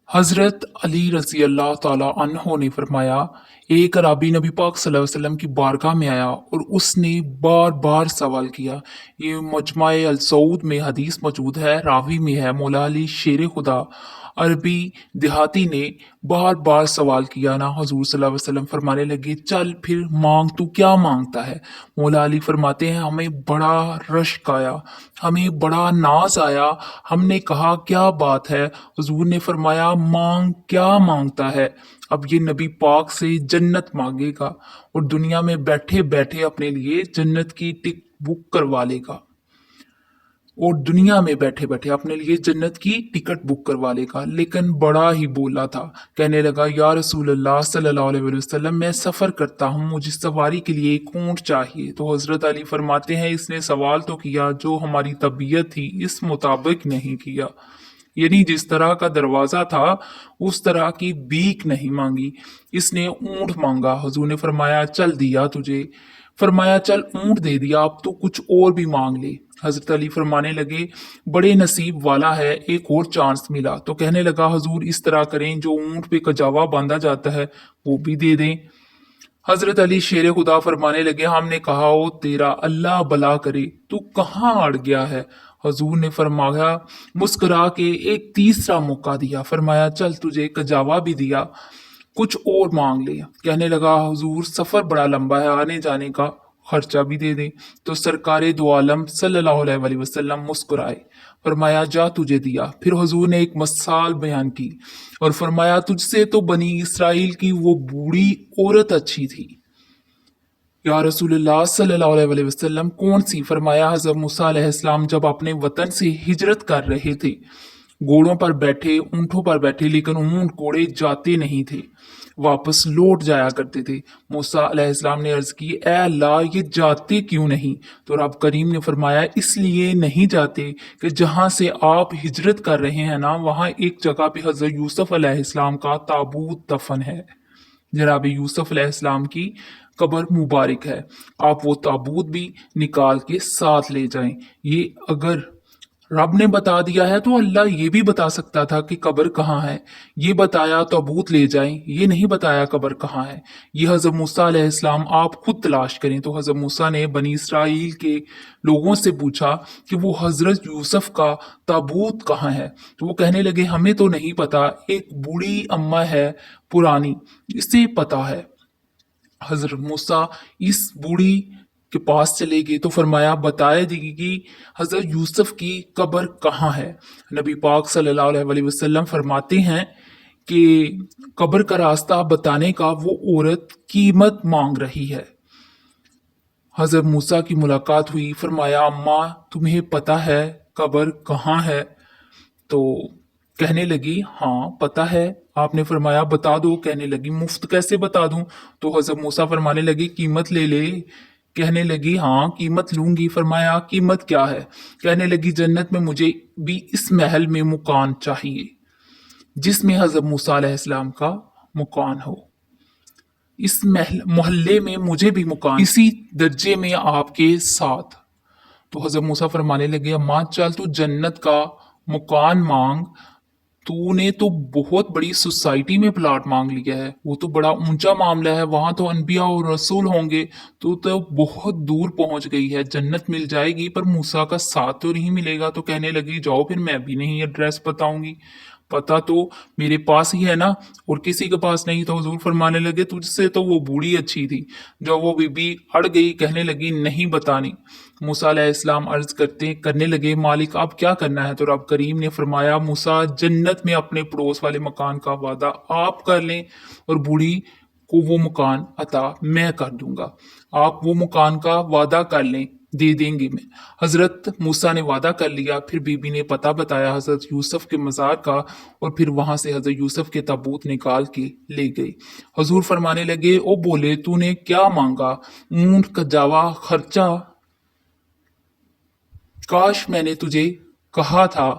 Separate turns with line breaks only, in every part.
हज़रत अली रज़ी अल्लाह ताला अन्हो ने फरमाया, एक अराबी नबी पाक सल्लल्लाहु अलैहि वसल्लम की बारगाह में आया और उसने बार बार सवाल किया। ये मजमा अल सऊद में हदीस मौजूद है। रावी में है मौला अली शेर खुदा। अरबी देहाती ने बार बार सवाल किया ना, हजूर सल्लल्लाहु अलैहि वसल्लम फरमाने लगे, चल फिर मांग, तू क्या मांगता है। मौला अली फरमाते हैं, हमें बड़ा रश्क आया, हमें बड़ा नाज आया। हमने कहा, क्या बात है। हुजूर ने फरमाया, मांग, क्या मांगता है। अब ये नबी पाक से जन्नत मांगेगा और दुनिया में बैठे बैठे अपने लिए जन्नत की टिकट बुक करवा लेगा। और दुनिया में बैठे बैठे अपने लिए जन्नत की टिकट बुक करवा लेगा। लेकिन बड़ा ही बोला था, कहने लगा, या रसूल अल्लाह सल्लल्लाहु अलैहि वसल्लम, मैं सफ़र करता हूँ, मुझे सवारी के लिए एक ऊँट चाहिए। तो हज़रत अली फरमाते हैं, इसने सवाल तो किया, जो हमारी तबीयत थी इस मुताबिक नहीं किया। यानी जिस तरह का दरवाज़ा था उस तरह की भीख नहीं मांगी, इसने ऊँट मांगा। हुजूर ने फरमाया, चल दिया तुझे। फरमाया, चल ऊँट दे दिया, अब तो कुछ और भी मांग ले। हजरत अली फरमाने लगे, बड़े नसीब वाला है, एक और चांस मिला। तो कहने लगा, हुजूर इस तरह करें, जो ऊँट पे कजावा बांधा जाता है वो भी दे दें। हजरत अली शेर खुदा फरमाने लगे, हमने कहा, ओ तेरा अल्लाह भला करे, तू कहाँ अड़ गया है। हजूर ने फरमाया, मुस्कुरा के एक तीसरा मौका दिया। फरमाया, चल तुझे कजावा भी दिया, कुछ और मांग ले। कहने लगा, हुजूर सफर बड़ा लंबा है, आने जाने का खर्चा भी दे दे। तो सरकारे दो आलम सल्लल्लाहु अलैहि वसल्लम मुस्कुराए। फरमाया, जा तुझे दिया। फिर हुजूर ने एक मसाल बयान की और फरमाया, तुझसे तो बनी इसराइल की वो बूढ़ी औरत अच्छी थी। या रसूलुल्लाह सल्लल्लाहु अलैहि वसल्लम, कौन सी। फरमाया, हज़रत मूसा अलैहिस्सलाम जब अपने वतन से हिजरत कर रहे थे, घोड़ों पर बैठे, ऊंटों पर बैठे, लेकिन ऊंट घोड़े जाते नहीं थे, वापस लौट जाया करते थे। मूसा अलैहिस्सलाम ने अर्ज की, ए अल्लाह, ये जाते क्यों नहीं। तो रब करीम ने फरमाया, इसलिए नहीं जाते कि जहां से आप हिजरत कर रहे हैं ना, वहां एक जगह पे हजरत यूसुफ अलैहिस्सलाम का ताबूत दफन है। जनाब यूसुफ अलैहिस्सलाम की कब्र मुबारक है। आप वो ताबूत भी निकाल के साथ ले जाएं। ये अगर रब ने बता दिया है तो अल्लाह ये भी बता सकता था कि कब्र कहाँ है। ये बताया ताबूत ले जाएं, ये नहीं बताया कब्र कहाँ है। ये हज़रत मूसा अलैहिस्सलाम आप खुद तलाश करें। तो हज़रत मूसा ने बनी इसराइल के लोगों से पूछा कि वो हज़रत यूसुफ का ताबूत कहाँ है। तो वो कहने लगे, हमें तो नहीं पता, एक बूढ़ी अम्मा है पुरानी, इसे पता है। हजरत मूसा इस बूढ़ी के पास चले गए तो फरमाया, बताया दी कि हजरत यूसुफ की कब्र कहाँ है। नबी पाक सल्लल्लाहु अलैहि वसल्लम फरमाते हैं कि कब्र का रास्ता बताने का वो औरत कीमत मांग रही है। हजरत मूसा की मुलाकात हुई, फरमाया, अम्मा तुम्हें पता है कब्र कहाँ है। तो कहने लगी, हाँ पता है। आपने फरमाया, बता दो। कहने लगी, मुफ्त कैसे बता दूं। तो हजरत मूसा फरमाने लगी, कीमत ले ले। कहने लगी, हाँ कीमत लूंगी। फरमाया, कीमत क्या है। कहने लगी, जन्नत में मुझे भी इस महल में मुकान चाहिए जिसमें हजरत मूसा अलैहिस्सलाम का मुकान हो। इस महल मोहल्ले में मुझे भी मुकान, इसी दर्जे में आपके साथ। तो हजरत मूसा फरमाने लगे, अम्मा चल तू जन्नत का मुकान मांग, तूने तो बहुत बड़ी सोसाइटी में प्लाट मांग लिया है, वो तो बड़ा ऊंचा मामला है, वहां तो अनबिया और रसूल होंगे, तो बहुत दूर पहुंच गई है। जन्नत मिल जाएगी पर मूसा का साथ तो नहीं मिलेगा। तो कहने लगी, जाओ फिर, मैं भी नहीं एड्रेस बताऊंगी, पता तो मेरे पास ही है ना, और किसी के पास नहीं। तो हुजूर फरमाने लगे, तुझसे तो वो बूढ़ी अच्छी थी। जब वो बीबी अड़ गई, कहने लगी, नहीं बतानी। मूसा अलैहिस्सलाम अर्ज करने लगे, मालिक अब क्या करना है। तो रब करीम ने फरमाया, मूसा जन्नत में अपने पड़ोस वाले मकान का वादा आप कर लें और बूढ़ी को वो मकान अता मैं कर दूंगा। आप वो मकान का वादा कर लें, दे देंगे मैं। हजरत मूसा ने वादा कर लिया। फिर बीबी ने पता बताया हजरत यूसुफ के मज़ार का और फिर वहां से हजरत यूसुफ के ताबूत निकाल के ले गई। हजूर फरमाने लगे, ओ बोले तूने क्या मांगा। ऊंट का जावा खर्चा, काश मैंने तुझे कहा था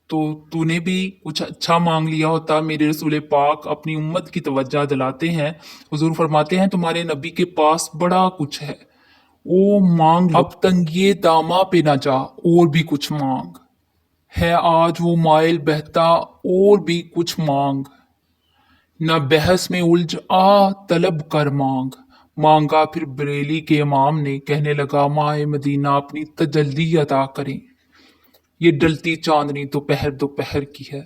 तो तूने भी कुछ अच्छा मांग लिया होता। मेरे रसूल पाक अपनी उम्मत की तवज्जो दिलाते हैं। हुजूर फरमाते हैं, तुम्हारे नबी के पास बड़ा कुछ है, वो मांग लो, अब तंगिए दामा पे ना जा, और भी कुछ मांग। ہے آج وہ مائل بہتا اور بھی کچھ مانگ، نہ بحث میں الجھ آ طلب کر مانگ۔ مانگا پھر بریلی کے امام نے، کہنے لگا ماہ مدینہ اپنی تجلی عطا کریں، یہ ڈلتی چاندنی دوپہر دوپہر کی ہے۔